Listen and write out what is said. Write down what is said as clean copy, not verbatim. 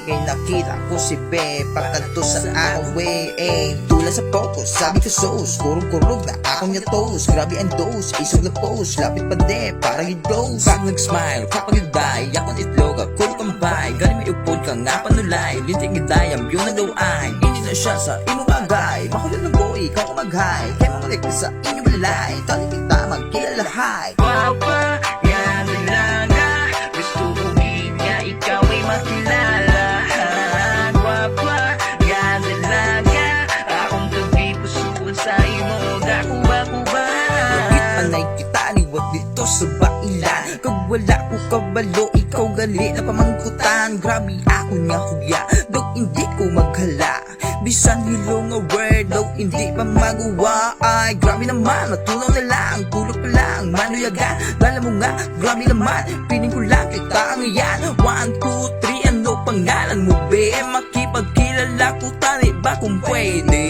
Kay nakita ko si Be pakanto sa akong way. Tula sa focus, sabi ko sauce, kurog-kurog na akong niya toast. Grabe ang dose, isog na post, lapit pa de, parang yung dose. Pag nag-smile, kapag yung die, yakon itlog, ako kambay. Galing may upod ka nga panulay, linting idayam, yun ang laway. Hindi na siya sa imong bagay, makulit ng boy, ikaw kumaghay. Kaya mamalik ka sa inyong balay, taling kita magkilalahay. Papa, yan talaga, gusto ko nga ikaw ay makilala. Papa, yan talaga, akong tabi puso sa imo, ako ba? Bakit anay kita liwat dito sa bailan? Kag wala ko kabalo, ikaw gali na pamangkutan. Grabe ako nga kuya, dog hindi ko maghala. Bisan hilong nga word, dog hindi pa magawa. Ay grabe naman, matunaw na lang, tulog pa lang, manuyaga. Dala mo nga, grabe naman, piling ko lang kita ngayon. 1, 2, 3, ano pangalan mo be? Makipagkilala ko tani ba kung pwede?